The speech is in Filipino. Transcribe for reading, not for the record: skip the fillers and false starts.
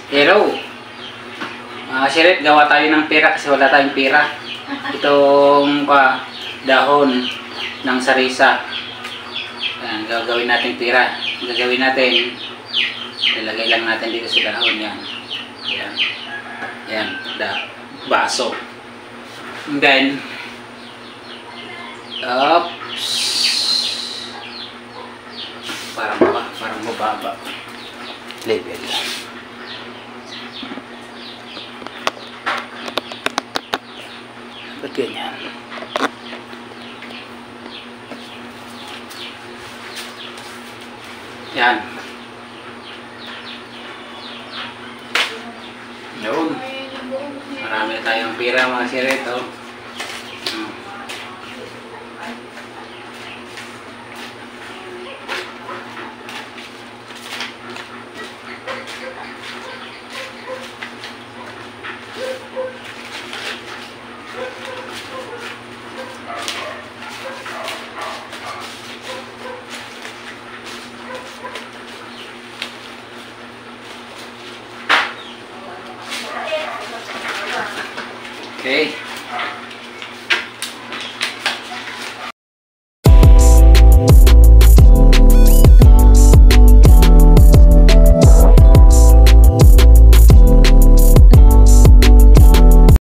Hello! Sirit, gawa tayo ng pera kasi wala tayong pera. Itong dahon ng sarisa. Ayan, gagawin natin pera. Gagawin natin, ilagay lang natin dito sa dahon. Yan. Ayan. Ayan, baso. And then, oops. Parang mababa. Level. Ba't ganyan? Yan. Yun. Marami tayong pira mga sireto. Okay.